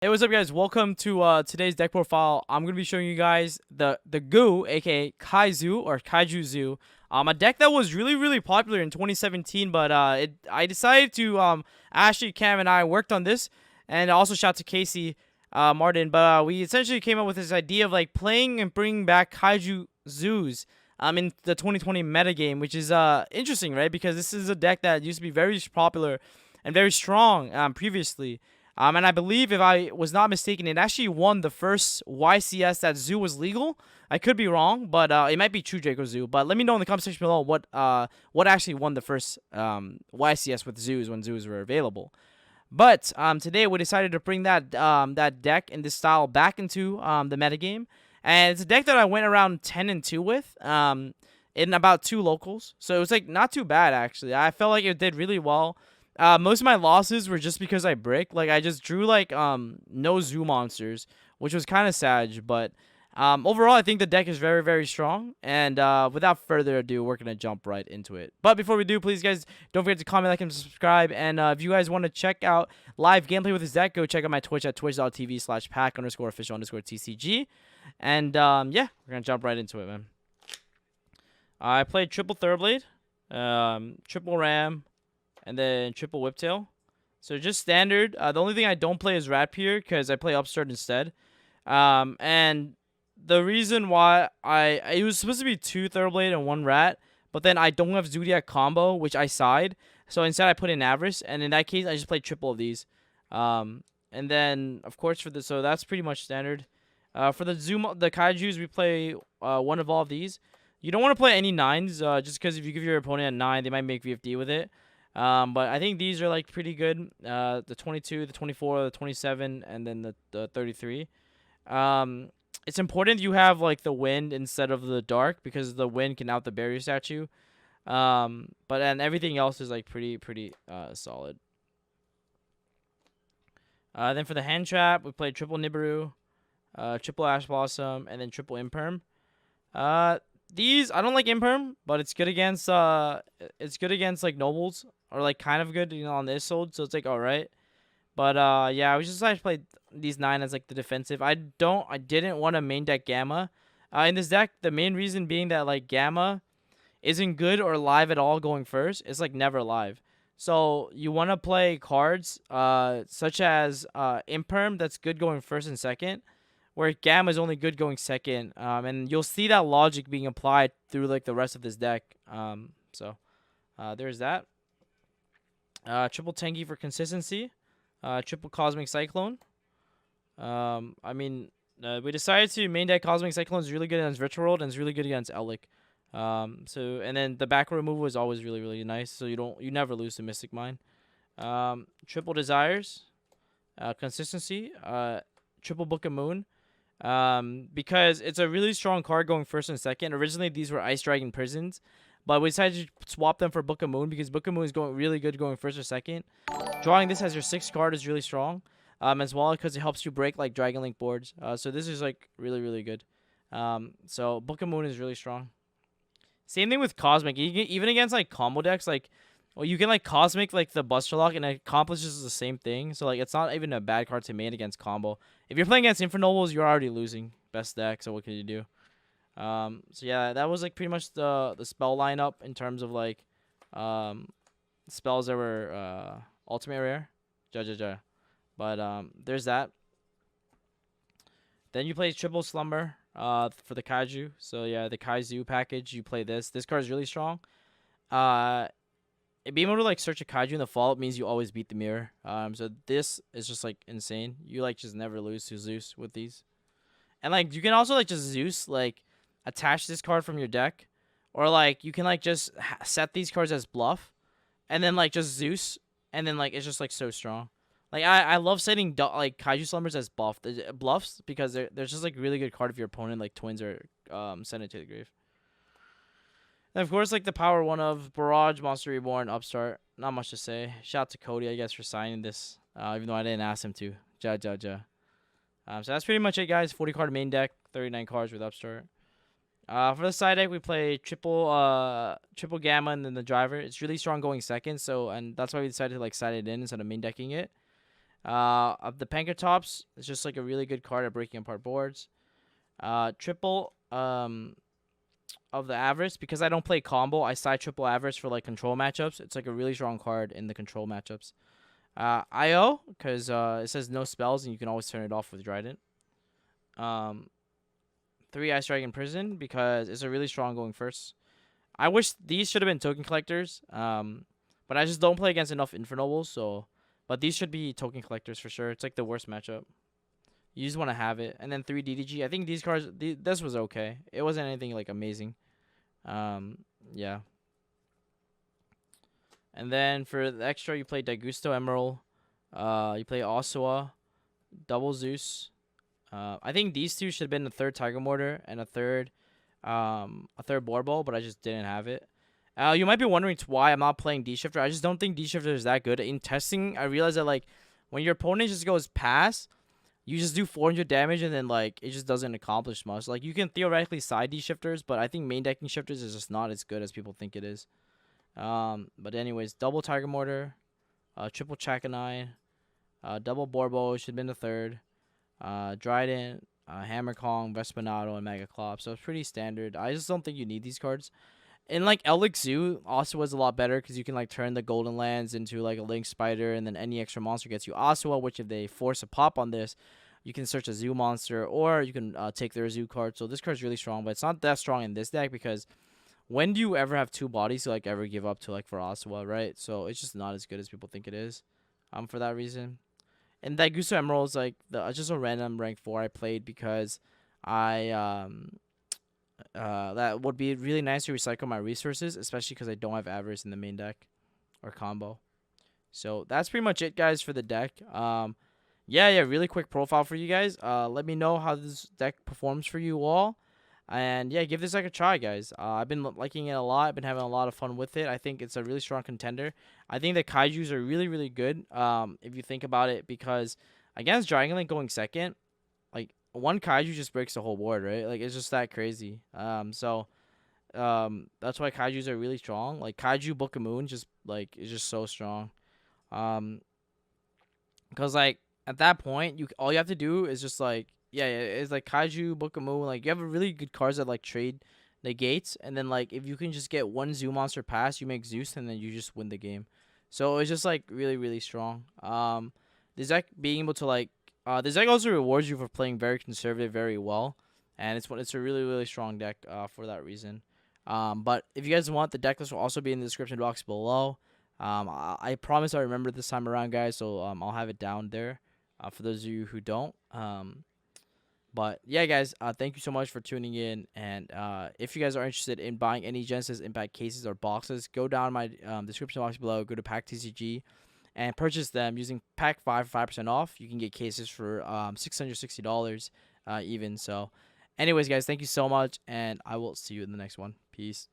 Hey, what's up, guys? Welcome to today's deck profile. I'm gonna be showing you guys the Goo, aka Kaiju or Kaiju Zoo, a deck that was really popular in 2017. But I decided to Ashley, Cam, and I worked on this, and also shout out to Casey, Martin. But we essentially came up with this idea of like playing and bringing back Kaiju Zoos in the 2020 metagame, which is interesting, right? Because this is a deck that used to be very popular and very strong previously. And I believe, if I was not mistaken, it actually won the first YCS that Zoo was legal. I could be wrong, but it might be True Draco Zoo. But let me know in the comment section below what actually won the first YCS with zoos when zoos were available. But today we decided to bring that deck in this style back into the metagame, and it's a deck that I went around 10-2 with in about 2 locals. So it was like not too bad actually. I felt like it did really well. Most of my losses were just because I brick. Like I just drew like no zoo monsters, which was kind of sad. But overall, I think the deck is very strong. And without further ado, we're gonna jump right into it. But before we do, please guys, don't forget to comment, like, and subscribe. And if you guys want to check out live gameplay with this deck, go check out my Twitch at twitch.tv/pack_official_TCG. And yeah, we're gonna jump right into it, man. I played triple Thoroughblade, triple Ram, and then triple Whiptail. So just standard. The only thing I don't play is Ratpier because I play Upstart instead. And the reason why it was supposed to be 2 Thoroughblade and 1 Rat, but then I don't have Zodiac combo, which I side. So instead I put in Avarice, and in that case I just played triple of these. And then of course so that's pretty much standard. For the Kaijus, we play one of all of these. You don't want to play any 9s, just because if you give your opponent a 9, they might make VFD with it. But I think these are like pretty good. The 22, the 24, the 27, and then the 33. It's important you have like the wind instead of the dark because the wind can out the barrier statue. But everything else is like pretty solid. Then for the hand trap, we played triple Nibiru, triple Ash Blossom, and then triple Imperm. These I don't like Imperm, but it's good against like nobles, or like kind of good, on this sold, so it's like alright. But yeah, I was just decided to play these 9 as like the defensive. I didn't want to main deck Gamma in this deck. The main reason being that like Gamma isn't good or live at all going first. It's like never live. So you want to play cards such as Imperm that's good going first and second, where Gamma is only good going second. And you'll see that logic being applied through like the rest of this deck. So there's that. Triple Tengi for consistency. Triple Cosmic Cyclone. We decided to main deck Cosmic Cyclone. Is really good against Virtual World and it's really good against Elic. And then the back removal is always really nice. So you never lose to Mystic Mine. Triple Desires. Consistency. Triple Book of Moon. Because it's a really strong card going first and second. Originally these were Ice Dragon Prisons, but we decided to swap them for Book of Moon because Book of Moon is going really good going first or second. Drawing this as your 6th card is really strong, as well, because it helps you break like Dragon Link boards. So this is like really good. So Book of Moon is really strong. Same thing with Cosmic. Even against like combo decks, like, well, you can like Cosmic like the Buster Lock and it accomplishes the same thing. So like it's not even a bad card to main against combo. If you're playing against Infernobles, you're already losing best deck. So what can you do? So yeah, that was like pretty much the spell lineup in terms of like spells that were ultimate rare. But there's that. Then you play triple Slumber for the Kaiju. So yeah, the Kaiju package, you play this. This card is really strong. Being able to like search a Kaiju in the follow-up means you always beat the mirror. So this is just like insane. You like just never lose to Zeus with these. And like you can also like just Zeus like attach this card from your deck, or like you can like just set these cards as bluff, and then like just Zeus, and then like it's just like so strong. Like I love setting like Kaiju Slumbers as bluffs because they're just like really good card if your opponent like twins or send it to the grave. And of course, like the power 1 of Barrage, Monster Reborn, Upstart. Not much to say. Shout out to Cody, I guess, for signing this, even though I didn't ask him to. Ja. So that's pretty much it, guys. 40 card main deck, 39 cards with Upstart. For the side deck, we play triple Gamma and then the Driver. It's really strong going second, and that's why we decided to like side it in instead of main decking it. Of the Pankratops, it's just like a really good card at breaking apart boards. Triple of the Avarice, because I don't play combo, I side triple Avarice for like control matchups. It's like a really strong card in the control matchups. IO, because it says no spells and you can always turn it off with Trident. 3 Ice Dragon Prison, because it's a really strong going first. I wish these should have been token collectors, but I just don't play against enough Infernobles, so. But these should be token collectors for sure. It's like the worst matchup. You just want to have it. And then 3 DDG. I think these cards, this was okay. It wasn't anything like amazing. Yeah. And then for the extra, you play Daigusto Emerald. You play Osua, Double Zeus. I think these two should have been a third Tiger Mortar and a third Borbo, but I just didn't have it. You might be wondering why I'm not playing D-Shifter. I just don't think D-Shifter is that good. In testing, I realized that, like, when your opponent just goes pass, you just do 400 damage, and then, like, it just doesn't accomplish much. Like, you can theoretically side D-Shifters, but I think main decking Shifters is just not as good as people think it is. But anyways, double Tiger Mortar, triple Chakanai, double Borbo should have been the third, Dryden, Hammer Kong, Vespinato, and Mega Clop. So it's pretty standard. I just don't think you need these cards. And like Elix Zoo also was a lot better because you can like turn the Golden Lands into like a Link Spider, and then any extra monster gets you Asua, which if they force a pop on this, you can search a Zoo monster, or you can take their Zoo card. So this card's really strong, but it's not that strong in this deck because when do you ever have 2 bodies to like ever give up to like for Asua, right? So it's just not as good as people think it is. For that reason. And Daigusto Emerald is like just a random rank 4 I played because I that would be really nice to recycle my resources, especially because I don't have Avarice in the main deck or combo. So that's pretty much it, guys, for the deck. Yeah, really quick profile for you guys. Let me know how this deck performs for you all. And yeah, give this deck a try, guys. I've been liking it a lot. I've been having a lot of fun with it. I think it's a really strong contender. I think the Kaijus are really, really good. If you think about it, because against Dragon Link going second, like one Kaiju just breaks the whole board, right? Like it's just that crazy. So that's why Kaijus are really strong. Like Kaiju Book of Moon just like is just so strong. Cause like at that point, all you have to do is just like it's like Kaiju Book of Moon. Like you have a really good cards that like trade negates, and then like if you can just get one Zoo monster pass, you make Zeus, and then you just win the game. So it's just like really, really strong. This deck being able to like this deck also rewards you for playing very conservative very well, and it's a really, really strong deck for that reason. But if you guys want, the deck list will also be in the description box below. I promise I remember this time around, guys, so I'll have it down there for those of you who don't. But yeah, guys, thank you so much for tuning in. And if you guys are interested in buying any Genesis Impact cases or boxes, go down my description box below, go to Pack TCG, and purchase them using Pack 5 for 5% off. You can get cases for $660 even. So anyways, guys, thank you so much, and I will see you in the next one. Peace.